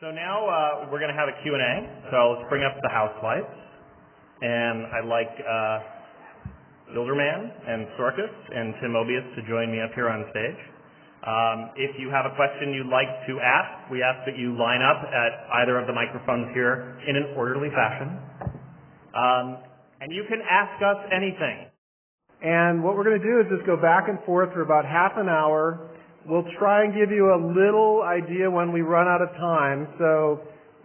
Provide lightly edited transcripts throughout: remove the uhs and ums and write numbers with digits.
So now we're going to have a Q&A. So let's bring up the house lights. And I'd like Builderman and Sorkus and Tim Mobius to join me up here on stage. If you have a question you'd like to ask, we ask that you line up at either of the microphones here in an orderly fashion. And you can ask us anything. And what we're going to do is just go back and forth for about half an hour. We'll try and give you a little idea when we run out of time. So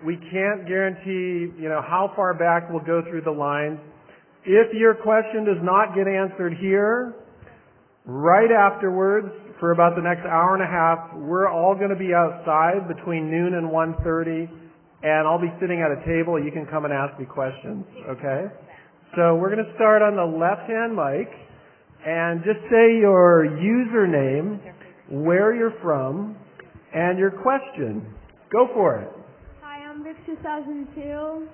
we can't guarantee, how far back we'll go through the lines. If your question does not get answered here, right afterwards, for about the next hour and a half, we're all going to be outside between noon and 1:30, and I'll be sitting at a table. You can come and ask me questions, okay? So we're going to start on the left-hand mic, and just say your username, where you're from, and your question. Go for it. Hi, I'm Vic2002,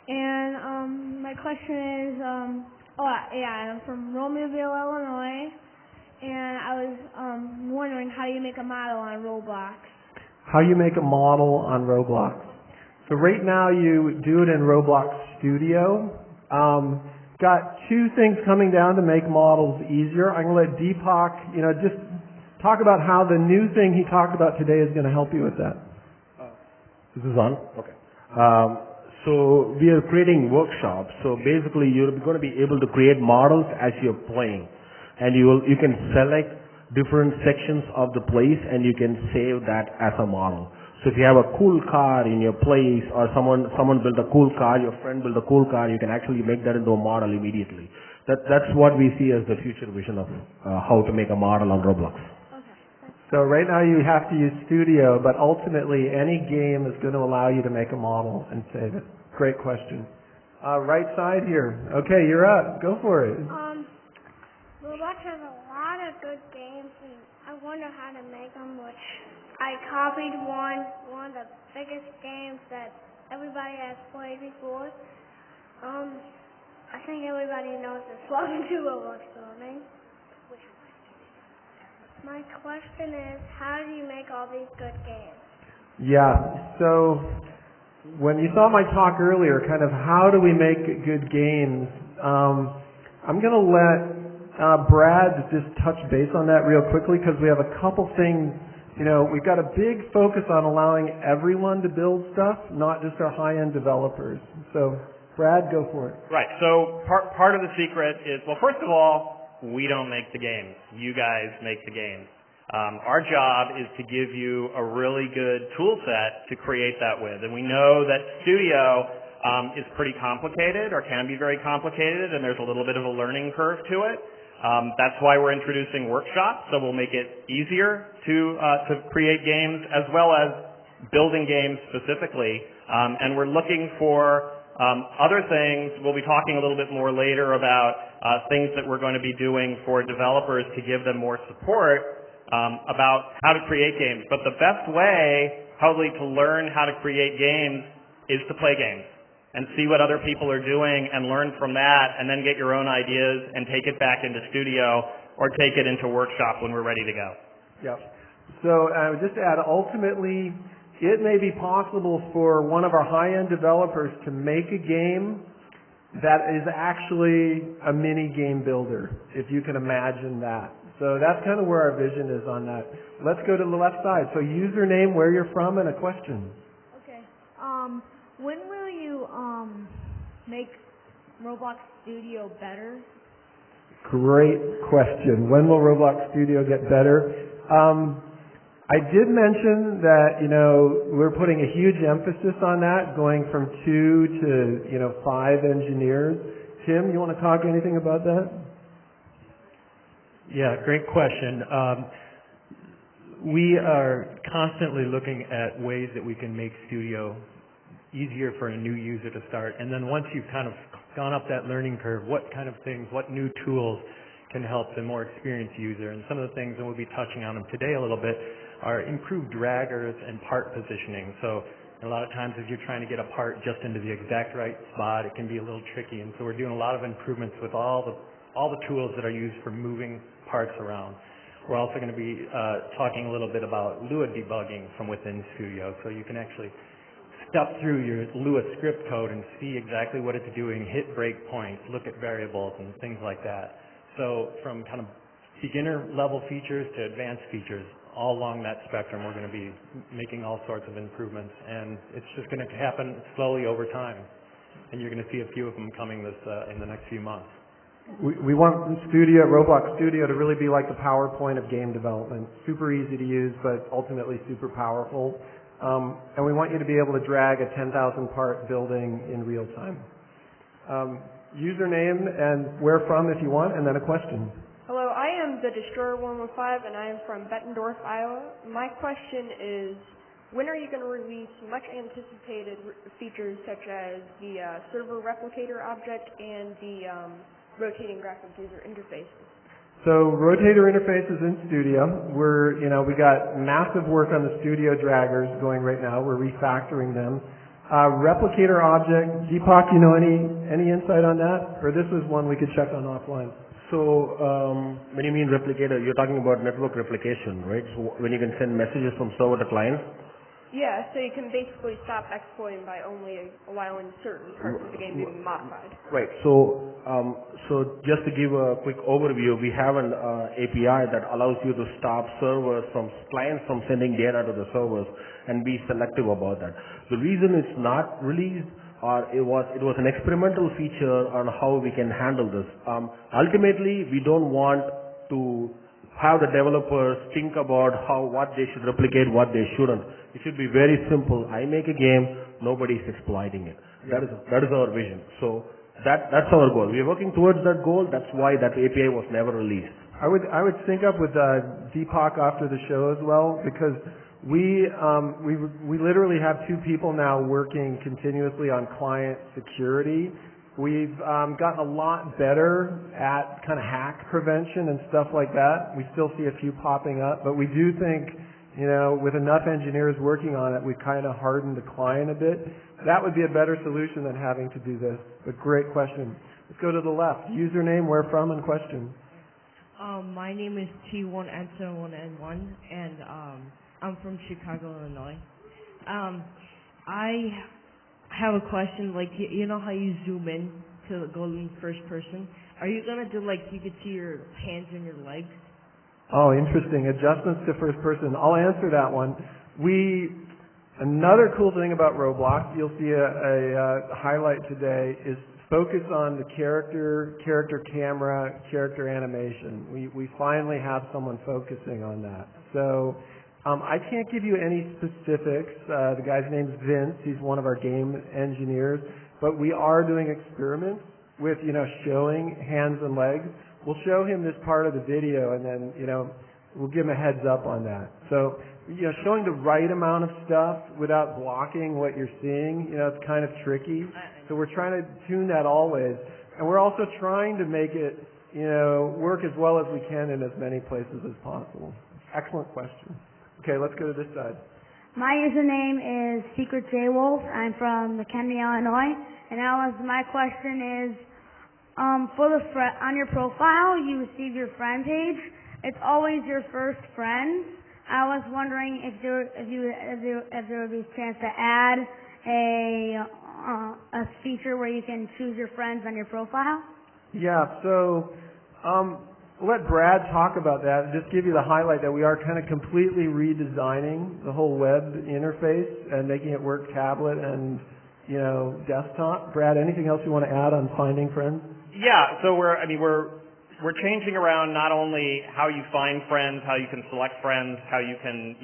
and my question is, I'm from Romeoville, Illinois, and I was wondering how you make a model on Roblox. How you make a model on Roblox. So right now you do it in Roblox Studio. Got two things coming down to make models easier. I'm going to let Deepak, just talk about how the new thing he talked about today is going to help you with that. This is on? Okay. So we are creating workshops. So basically you're going to be able to create models as you're playing. And you can select different sections of the place and you can save that as a model. So if you have a cool car in your place or someone built a cool car, your friend built a cool car, you can actually make that into a model immediately. That's what we see as the future vision of how to make a model on Roblox. So right now you have to use Studio, but ultimately any game is going to allow you to make a model and save it. Great question. Right side here. Okay, you're up. Go for it. Roblox has a lot of good games, and I wonder how to make them, which I copied one of the biggest games that everybody has played before. I think everybody knows it's Welcome to Roblox Building. My question is, how do you make all these good games? Yeah, so when you saw my talk earlier, kind of how do we make good games, I'm going to let Brad just touch base on that real quickly because we have a couple things. We've got a big focus on allowing everyone to build stuff, not just our high-end developers. So, Brad, go for it. Right. So part of the secret is, well, first of all, we don't make the games. You guys make the games. Our job is to give you a really good tool set to create that with. And we know that Studio is pretty complicated or can be very complicated, and there's a little bit of a learning curve to it. That's why we're introducing workshops, so we'll make it easier to create games as well as building games specifically. And we're looking for other things. We'll be talking a little bit more later about things that we're going to be doing for developers to give them more support about how to create games. But the best way probably to learn how to create games is to play games and see what other people are doing and learn from that and then get your own ideas and take it back into Studio or take it into Workshop when we're ready to go. Yep. So just to add, ultimately, it may be possible for one of our high-end developers to make a game that is actually a mini game builder, if you can imagine that. So that's kind of where our vision is on that. Let's go to the left side. So username, where you're from, and a question. Okay. When will you make Roblox Studio better? Great question. When will Roblox Studio get better? I did mention that, we're putting a huge emphasis on that, going from 2 to, 5 engineers. Tim, you want to talk anything about that? Yeah, great question. We are constantly looking at ways that we can make Studio easier for a new user to start. And then once you've kind of gone up that learning curve, what kind of things, what new tools can help the more experienced user? And some of the things, and we'll be touching on them today a little bit, are improved draggers and part positioning. So a lot of times if you're trying to get a part just into the exact right spot, it can be a little tricky. And so we're doing a lot of improvements with all the tools that are used for moving parts around. We're also going to be talking a little bit about Lua debugging from within Studio. So you can actually step through your Lua script code and see exactly what it's doing, hit breakpoints, look at variables and things like that. So from kind of beginner level features to advanced features, all along that spectrum, we're going to be making all sorts of improvements, and it's just going to happen slowly over time. And you're going to see a few of them coming in the next few months. We want Roblox Studio to really be like the PowerPoint of game development. Super easy to use, but ultimately super powerful. And we want you to be able to drag a 10,000 part building in real time. Username and where from if you want, and then a question. Hello, I am the Destroyer115 and I am from Bettendorf, Iowa. My question is, when are you going to release much anticipated features such as the server replicator object and the rotating graphic user interfaces? So rotator interfaces in Studio. We got massive work on the Studio draggers going right now. We're refactoring them. Replicator object, Deepak, any insight on that? Or this was one we could check on offline? So when you mean replicator, you're talking about network replication, right? So when you can send messages from server to client? Yeah, so you can basically stop exploiting by only allowing certain parts of the game to be modified. Right. So just to give a quick overview, we have an API that allows you to stop clients from sending data to the servers and be selective about that. The reason it's not released, it was an experimental feature on how we can handle this. Ultimately, we don't want to have the developers think about what they should replicate, what they shouldn't. It should be very simple. I make a game, nobody's exploiting it. That is our vision. So that's our goal. We are working towards that goal. That's why that API was never released. I would sync up with Deepak after the show as well, because we literally have two people now working continuously on client security. We've gotten a lot better at kind of hack prevention and stuff like that. We still see a few popping up, but we do think, with enough engineers working on it, we've kind of hardened the client a bit. That would be a better solution than having to do this. But great question. Let's go to the left. Username, where from, and question. My name is T1N1, and I'm from Chicago, Illinois. I have a question, like, you know how you zoom in to go in first person? Are you going to do, like, you could see your hands and your legs? Oh, interesting. Adjustments to first person. I'll answer that one. Another cool thing about Roblox, you'll see a highlight today, is focus on the character camera, character animation. We finally have someone focusing on that. So I can't give you any specifics. The guy's name's Vince. He's one of our game engineers. But we are doing experiments with, showing hands and legs. We'll show him this part of the video, and then, we'll give him a heads up on that. So, showing the right amount of stuff without blocking what you're seeing, it's kind of tricky. So we're trying to tune that always. And we're also trying to make it, work as well as we can in as many places as possible. Excellent question. Okay, let's go to this side. My username is Secret J Wolf. I'm from McKinney, Illinois. And my question is, on your profile, you receive your friend page. It's always your first friend. I was wondering if there would be a chance to add a feature where you can choose your friends on your profile. Yeah. So, we'll let Brad talk about that. Just give you the highlight that we are kind of completely redesigning the whole web interface and making it work tablet and desktop. Brad, anything else you want to add on finding friends? Yeah, so we're changing around not only how you find friends, how you can select friends, how you can,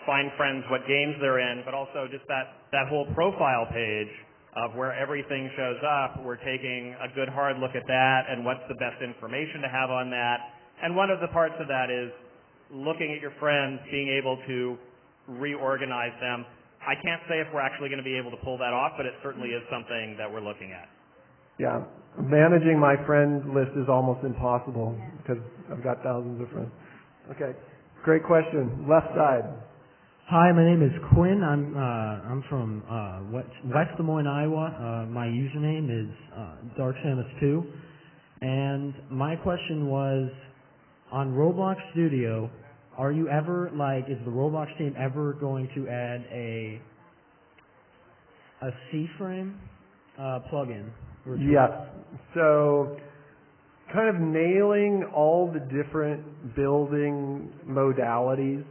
find friends, what games they're in, but also just that whole profile page of where everything shows up. We're taking a good hard look at that and what's the best information to have on that. And one of the parts of that is looking at your friends, being able to reorganize them. I can't say if we're actually going to be able to pull that off, but it certainly is something that we're looking at. Yeah. Managing my friend list is almost impossible because I've got thousands of friends. Okay. Great question. Left side. Hi, my name is Quinn. I'm from West Des Moines, Iowa. My username is DarkSamus2. And my question was, on Roblox Studio, are you ever, is the Roblox team ever going to add a C-frame plugin. Yes. So kind of nailing all the different building modalities,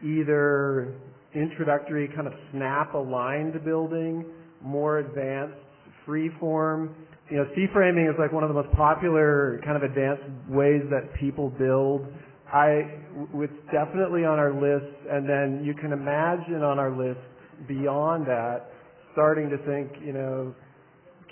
either introductory kind of snap-aligned building, more advanced freeform. You know, C-framing is like one of the most popular kind of advanced ways that people build. It's definitely on our list, and then you can imagine on our list beyond that, starting to think, you know,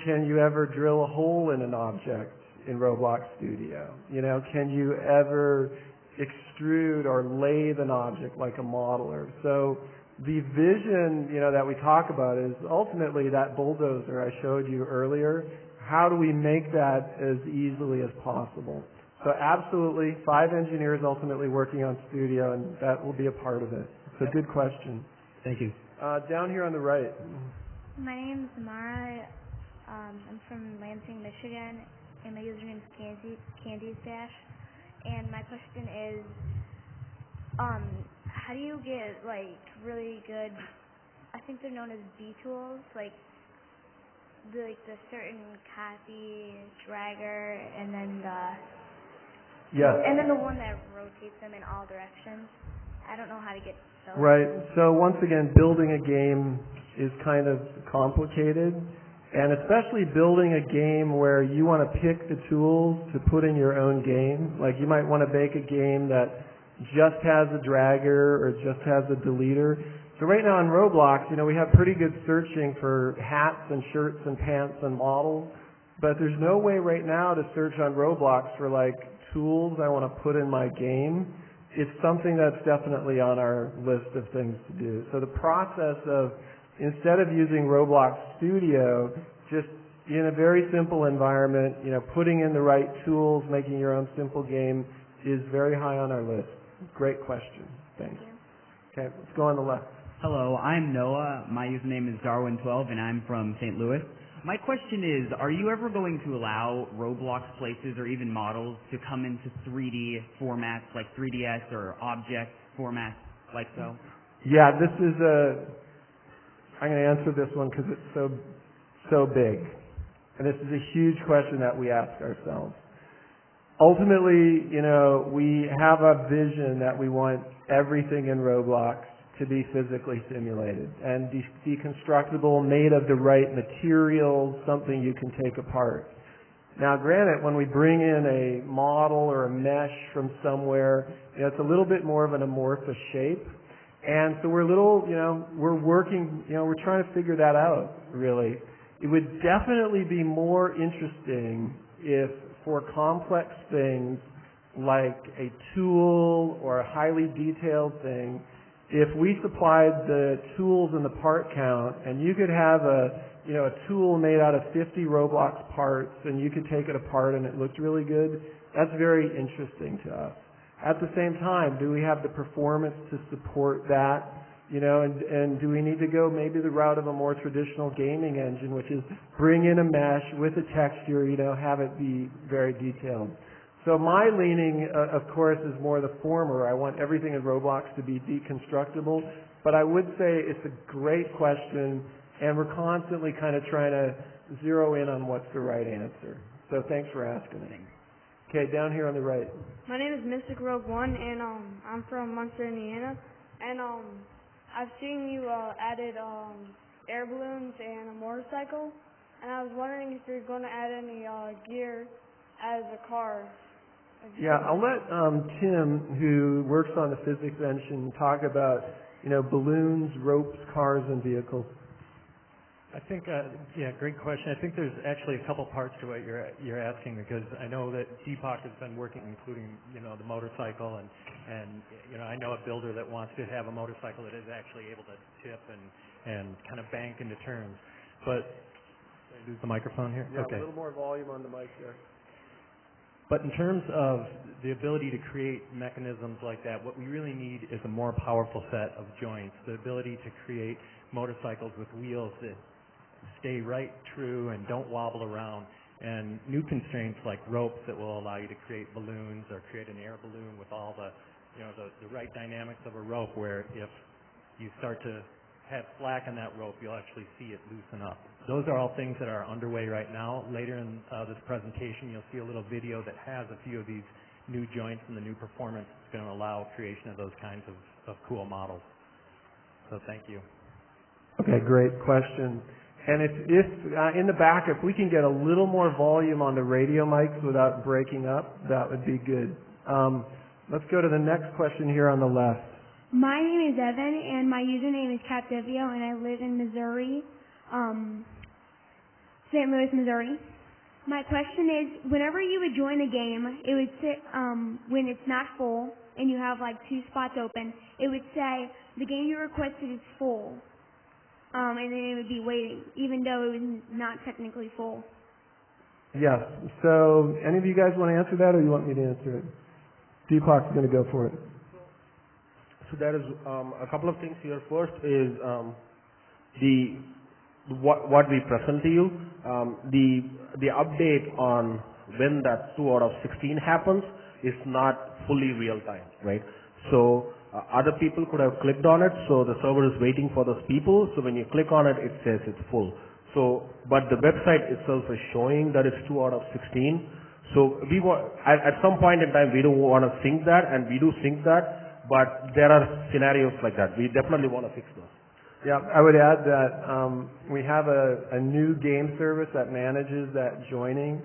can you ever drill a hole in an object in Roblox Studio? You know, can you ever extrude or lathe an object like a modeler? So the vision, you know, that we talk about is ultimately that bulldozer I showed you earlier. How do we make that as easily as possible? So absolutely, 5 engineers ultimately working on Studio, and that will be a part of it. So good question. Thank you. Down here on the right. My name is Mara. I'm from Lansing, Michigan, and my username is Candy Stash. And my question is, how do you get like really good? I think they're known as B tools, like the certain copy dragger, and then the one that rotates them in all directions. I don't know how to get those. Right. So once again, building a game is kind of complicated, and especially building a game where you want to pick the tools to put in your own game. Like you might want to make a game that just has a dragger or just has a deleter. So right now in Roblox, you know, we have pretty good searching for hats and shirts and pants and models, but there's no way right now to search on Roblox for like tools I want to put in my game. It's something that's definitely on our list of things to do. So the process of, instead of using Roblox Studio, just in a very simple environment, you know, putting in the right tools, making your own simple game is very high on our list. Great question. Thanks. Okay, let's go on the left. Hello, I'm Noah. My username is Darwin12, and I'm from St. Louis. My question is, are you ever going to allow Roblox places or even models to come into 3D formats like 3DS or object formats like so? Yeah, this is I'm going to answer this one because it's so big. And this is a huge question that we ask ourselves. Ultimately, you know, we have a vision that we want everything in Roblox to be physically simulated and deconstructible, made of the right materials, something you can take apart. Now, granted, when we bring in a model or a mesh from somewhere, you know, it's a little bit more of an amorphous shape. And so we're working, you know, we're trying to figure that out, really. It would definitely be more interesting if for complex things like a tool or a highly detailed thing, if we supplied the tools and the part count, and you could have a tool made out of 50 Roblox parts, and you could take it apart and it looked really good, that's very interesting to us. At the same time, do we have the performance to support that? You know, and do we need to go maybe the route of a more traditional gaming engine, which is bring in a mesh with a texture, you know, have it be very detailed. So my leaning, of course, is more the former. I want everything in Roblox to be deconstructible, but I would say it's a great question, and we're constantly kind of trying to zero in on what's the right answer. So thanks for asking it. Okay, down here on the right. My name is Mystic Rogue One, and I'm from Munster, Indiana, and I've seen you added air balloons and a motorcycle, and I was wondering if you're going to add any gear as a car. Yeah, I'll let Tim, who works on the physics engine, talk about, you know, balloons, ropes, cars, and vehicles. I think, great question. I think there's actually a couple parts to what you're asking, because I know that Deepak has been working, including, you know, the motorcycle, and you know, I know a builder that wants to have a motorcycle that is actually able to tip and kind of bank into turns. But did I lose the microphone here? Yeah, okay. A little more volume on the mic there. But in terms of the ability to create mechanisms like that, what we really need is a more powerful set of joints, the ability to create motorcycles with wheels that stay right true and don't wobble around, and new constraints like ropes that will allow you to create balloons or create an air balloon with all the, you know, the right dynamics of a rope, where if you start to have slack in that rope, you'll actually see it loosen up. Those are all things that are underway right now. Later in this presentation, you'll see a little video that has a few of these new joints and the new performance that's going to allow creation of those kinds of cool models. So thank you. Okay, great question. And if in the back, if we can get a little more volume on the radio mics without breaking up, that would be good. Let's go to the next question here on the left. My name is Evan, and my username is Capdevio, and I live in Missouri, St. Louis, Missouri. My question is, whenever you would join a game, it would say, when it's not full, and you have like 2 spots open, it would say, the game you requested is full. And then it would be waiting, even though it was not technically full. Yes. So, any of you guys want to answer that, or you want me to answer it? Deepak's going to go for it. So there is a couple of things here. First is what we present to you. The update on when that 2 out of 16 happens is not fully real time, right? So other people could have clicked on it, so the server is waiting for those people. So when you click on it, it says it's full. So, but the website itself is showing that it's 2 out of 16. So we want, at some point in time, we don't want to sync that, and we do sync that. But there are scenarios like that. We definitely want to fix those. Yeah, I would add that we have a new game service that manages that joining,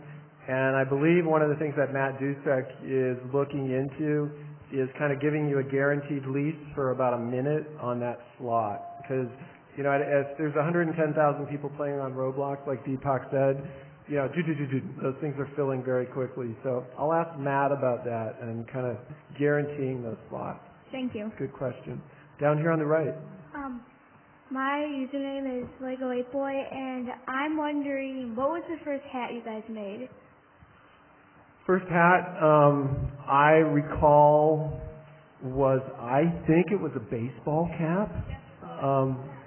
and I believe one of the things that Matt Dusek is looking into is kind of giving you a guaranteed lease for about a minute on that slot. Because, you know, as there's 110,000 people playing on Roblox, like Deepak said, you know, those things are filling very quickly. So I'll ask Matt about that and kind of guaranteeing those slots. Thank you. Good question. Down here on the right. My username is Lego 8Boy, and I'm wondering, what was the first hat you guys made? First hat, I recall was, I think it was a baseball cap.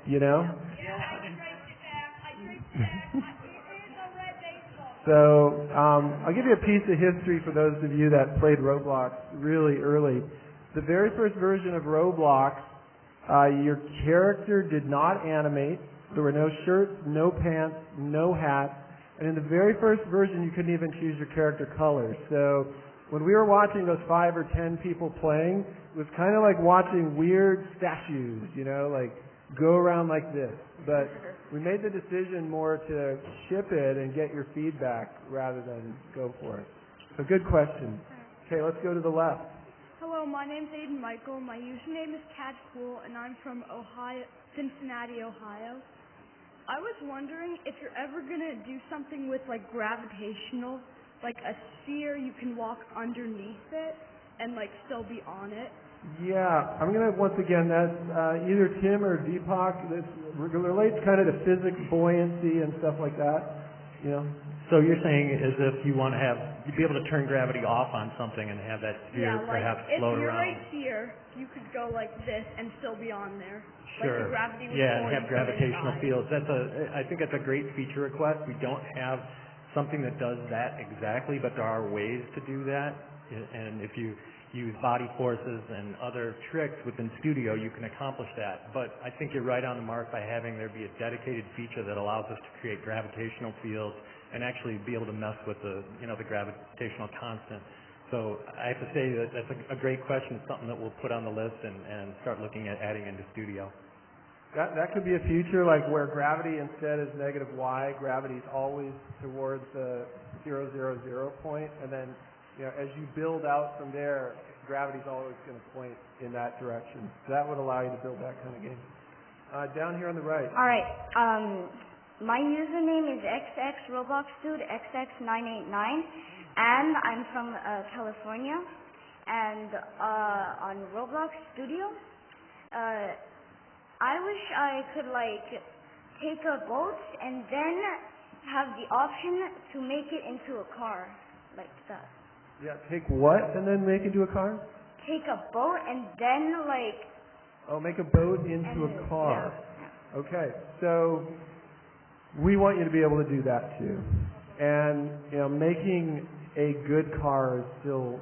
You know? So, I'll give you a piece of history for those of you that played Roblox really early. The very first version of Roblox, your character did not animate. There were no shirts, no pants, no hats. And in the very first version, you couldn't even choose your character color. So when we were watching those 5 or 10 people playing, it was kind of like watching weird statues, you know, like go around like this. But we made the decision more to ship it and get your feedback rather than go for it. So good question. Okay, let's go to the left. Hello, my name's Aiden Michael. My username is CatCool, and I'm from Cincinnati, Ohio. I was wondering if you're ever going to do something with, like, gravitational, like a sphere you can walk underneath it and, like, still be on it. Yeah, I'm going to, once again, that's either Tim or Deepak. This relates kind of to physics, buoyancy, and stuff like that, you know. So you're saying as if you want to you'd be able to turn gravity off on something and have that sphere perhaps float around. If you're right here, you could go like this and still be on there. Sure. Like the gravity would and have gravitational fields. I think that's a great feature request. We don't have something that does that exactly, but there are ways to do that. And if you use body forces and other tricks within Studio, you can accomplish that. But I think you're right on the mark by having there be a dedicated feature that allows us to create gravitational fields and actually be able to mess with the gravitational constant. So I have to say that that's a great question. It's something that we'll put on the list and start looking at adding into Studio. That could be a future, like where gravity instead is negative y, gravity is always towards the 0, 0, 0 point, and then as you build out from there, gravity's always going to point in that direction. So that would allow you to build that kind of game. Down here on the right. All right. My username is XXRobloxDude, XX989, and I'm from California. And on Roblox Studio, I wish I could take a boat and then have the option to make it into a car, like that. Yeah, take what and then make it into a car? Take a boat and then make a boat into a car. Yeah. Okay, so we want you to be able to do that too. And making a good car is still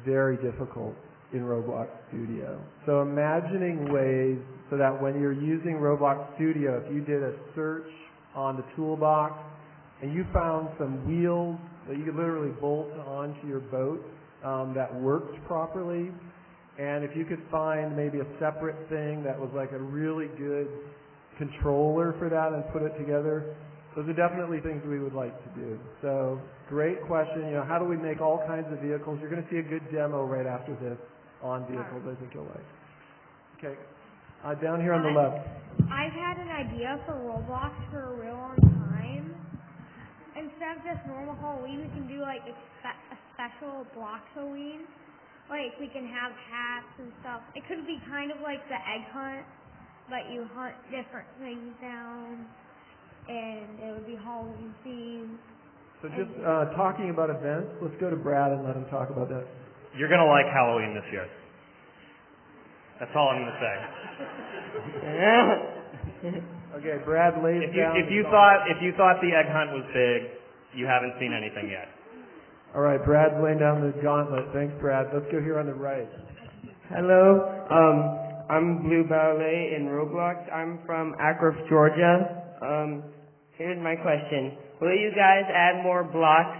very difficult. in Roblox Studio. So imagining ways so that when you're using Roblox Studio, if you did a search on the toolbox and you found some wheels that you could literally bolt onto your boat that worked properly, and if you could find maybe a separate thing that was like a really good controller for that and put it together, those are definitely things we would like to do. So, great question. You know, how do we make all kinds of vehicles? You're going to see a good demo right after this on vehicles. I think you'll like. Okay, down here on the left. I've had an idea for Roblox for a real long time. Instead of just normal Halloween, we can do like a special Bloxcon. Like we can have hats and stuff. It could be kind of like the egg hunt, but you hunt different things down, and it would be Halloween themed. So just talking about events, let's go to Brad and let him talk about that. You're going to like Halloween this year. That's all I'm going to say. Okay, Brad lays down. If you thought the egg hunt was big, you haven't seen anything yet. All right, Brad's laying down the gauntlet. Thanks, Brad. Let's go here on the right. Hello, I'm Blue Ballet in Roblox. I'm from Acrof, Georgia. Here's my question. Will you guys add more blocks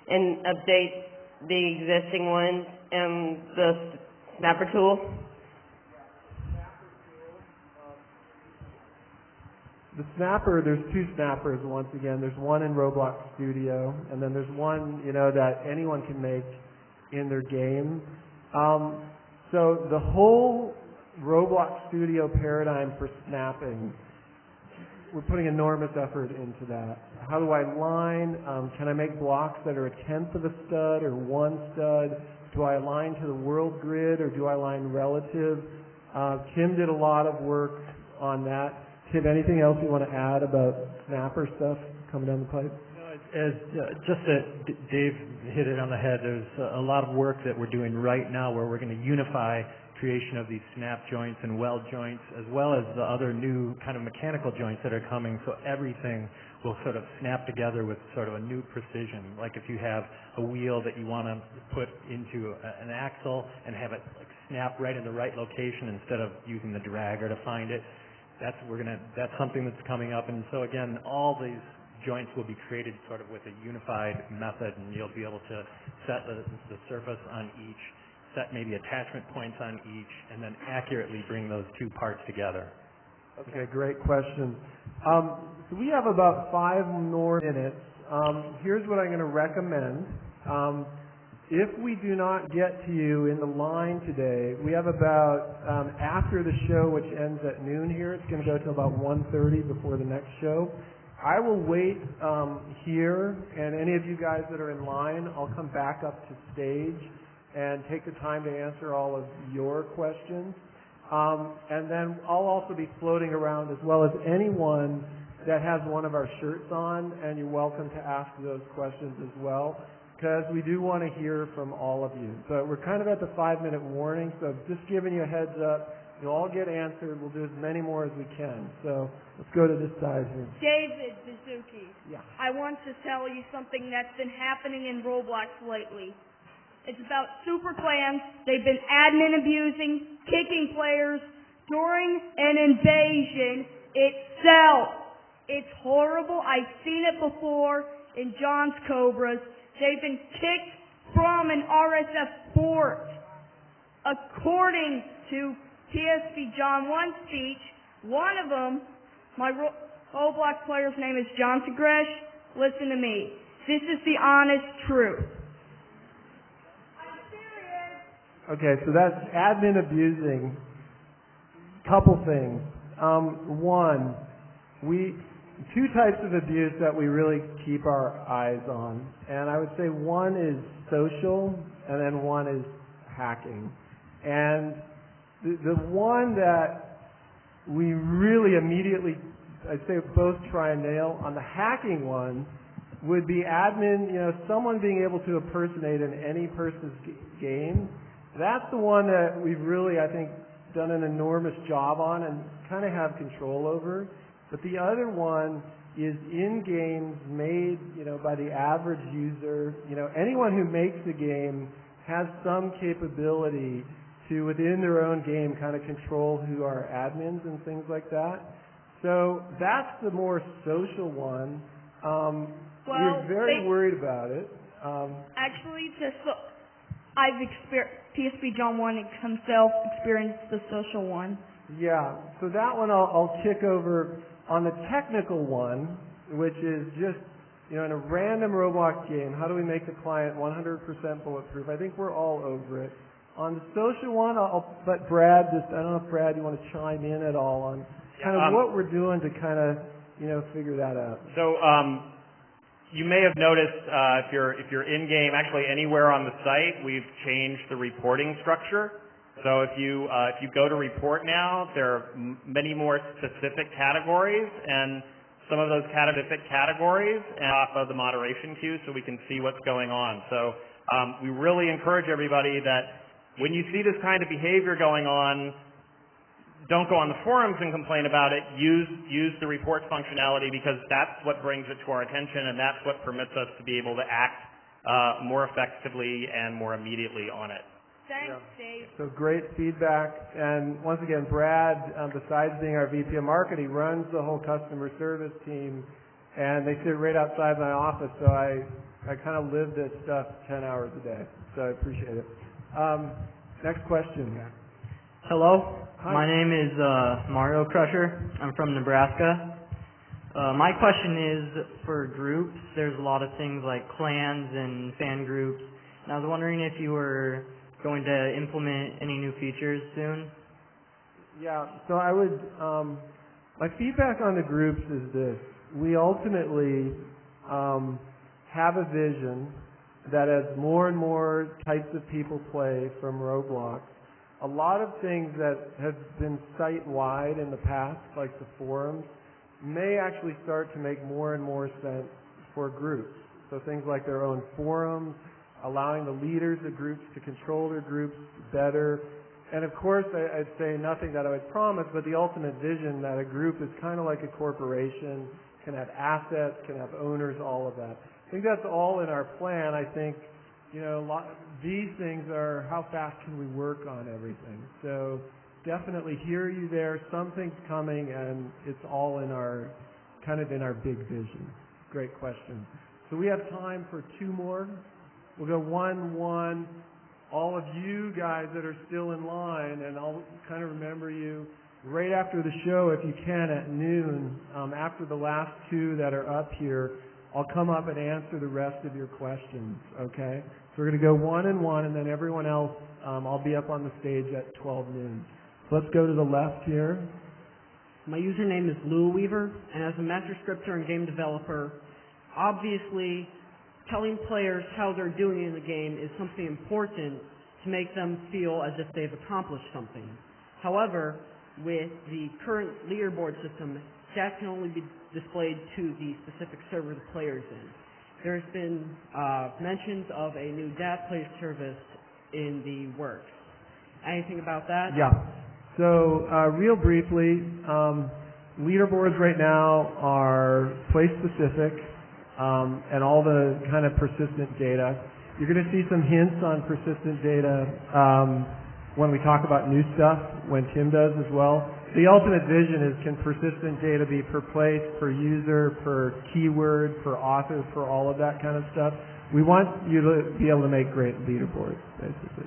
and update the existing ones and the snapper tool? The snapper, there's two snappers once again. There's one in Roblox Studio, and then there's one, you know, that anyone can make in their game. So the whole Roblox Studio paradigm for snapping, we're putting enormous effort into that. How do I align? Can I make blocks that are 1/10 of a stud or 1 stud? Do I align to the world grid or do I align relative? Kim did a lot of work on that. Tim, anything else you want to add about snapper stuff coming down the pipe? Just that Dave hit it on the head. There's a lot of work that we're doing right now where we're going to unify creation of these snap joints and weld joints, as well as the other new kind of mechanical joints that are coming, so everything will sort of snap together with sort of a new precision. Like if you have a wheel that you want to put into an axle and have it like snap right in the right location instead of using the dragger to find it, that's something that's coming up. And so again, all these joints will be created sort of with a unified method, and you'll be able to set the surface on each, set maybe attachment points on each, and then accurately bring those two parts together. Okay, great question. So we have about 5 more minutes. Here's what I'm going to recommend. If we do not get to you in the line today, we have about, after the show, which ends at noon here, it's going to go to about 1:30 before the next show. I will wait here, and any of you guys that are in line, I'll come back up to stage and take the time to answer all of your questions. And then I'll also be floating around, as well as anyone that has one of our shirts on, and you're welcome to ask those questions as well, because we do want to hear from all of you. So we're kind of at the 5-minute warning, so just giving you a heads up. You'll all get answered. We'll do as many more as we can. So let's go to this side here. David Mizuki. Yeah. I want to tell you something that's been happening in Roblox lately. It's about super clans. They've been admin abusing, kicking players during an invasion itself. It's horrible. I've seen it before in John's Cobras. They've been kicked from an RSF fort. According to TSP John 1's speech, one of them, my Roblox player's name is John Segresh. Listen to me. This is the honest truth. Okay, so that's admin abusing. Couple things. One, two types of abuse that we really keep our eyes on. And I would say one is social, and then one is hacking. And the one that we really immediately, I'd say both try and nail, on the hacking one would be admin, someone being able to impersonate in any person's game. That's the one that we've really, I think, done an enormous job on and kind of have control over. But the other one is in games made, by the average user. Anyone who makes a game has some capability to, within their own game, kind of control who are admins and things like that. So that's the more social one. We're very worried about it. Actually, PSP John 1 himself experienced the social one. Yeah, so that one I'll kick over. On the technical one, which is just, in a random Roblox game, how do we make the client 100% bulletproof? I think we're all over it. On the social one, I'll let Brad I don't know if Brad, you want to chime in at all on kind of what we're doing to kind of, figure that out. So, you may have noticed if you're in game, actually anywhere on the site, we've changed the reporting structure. So if you go to report now, there are many more specific categories, and some of those specific categories off of the moderation queue, so we can see what's going on. So we really encourage everybody that when you see this kind of behavior going on, don't go on the forums and complain about it. Use the reports functionality, because that's what brings it to our attention, and that's what permits us to be able to act more effectively and more immediately on it. Thanks, Dave. So great feedback. And once again, Brad, besides being our VP of Marketing, runs the whole customer service team, and they sit right outside my office, so I kind of live this stuff 10 hours a day. So I appreciate it. Next question. Hello, Hi. My name is Mario Crusher. I'm from Nebraska. My question is for groups. There's a lot of things like clans and fan groups, and I was wondering if you were going to implement any new features soon. Yeah, so I would, my feedback on the groups is this. We ultimately have a vision that as more and more types of people play from Roblox, a lot of things that have been site-wide in the past, like the forums, may actually start to make more and more sense for groups. So things like their own forums, allowing the leaders of groups to control their groups better. And of course, I'd say nothing that I would promise, but the ultimate vision that a group is kind of like a corporation, can have assets, can have owners, all of that. I think that's all in our plan. I think, these things are how fast can we work on everything. So definitely hear you there. Something's coming, and it's all in our big vision. Great question. So we have time for two more. We'll go 1-1. All of you guys that are still in line, and I'll kind of remember you right after the show, if you can, at noon, after the last two that are up here, I'll come up and answer the rest of your questions, okay? So we're going to go 1-1, and then everyone else, I'll be up on the stage at 12 noon. So let's go to the left here. My username is Lou Weaver, and as a master scripter and game developer, obviously telling players how they're doing in the game is something important to make them feel as if they've accomplished something. However, with the current leaderboard system, stats can only be displayed to the specific server the player's in. There's been mentions of a new DAT play service in the works. Anything about that? Yeah. So real briefly, leaderboards right now are place-specific and all the kind of persistent data. You're going to see some hints on persistent data when we talk about new stuff, when Tim does as well. The ultimate vision is, can persistent data be per place, per user, per keyword, per author, per all of that kind of stuff? We want you to be able to make great leaderboards, basically.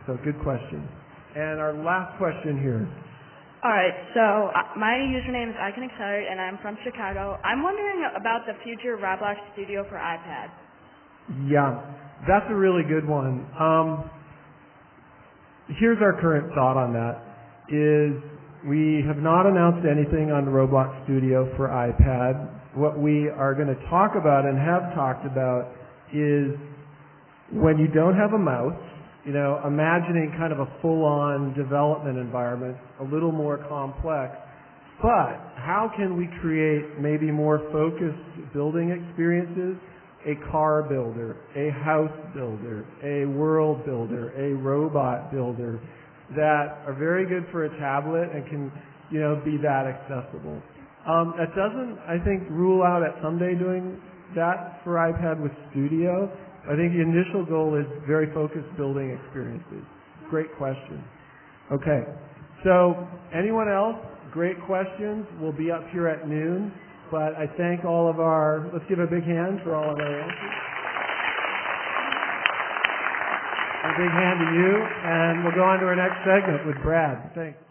So good question. And our last question here. Alright, so my username is IconExcited, and I'm from Chicago. I'm wondering about the future Roblox Studio for iPad. Yeah, that's a really good one. Here's our current thought on that, is we have not announced anything on the Roblox Studio for iPad. What we are going to talk about and have talked about is when you don't have a mouse, imagining kind of a full-on development environment, a little more complex, but how can we create maybe more focused building experiences? A car builder, a house builder, a world builder, a robot builder that are very good for a tablet and can, be that accessible. That doesn't, I think, rule out at someday doing that for iPad with Studio. I think the initial goal is very focused building experiences. Great question. Okay. So, anyone else? Great questions. We'll be up here at noon. But I thank all of our, let's give a big hand for all of our answers. A big hand to you. And we'll go on to our next segment with Brad. Thanks.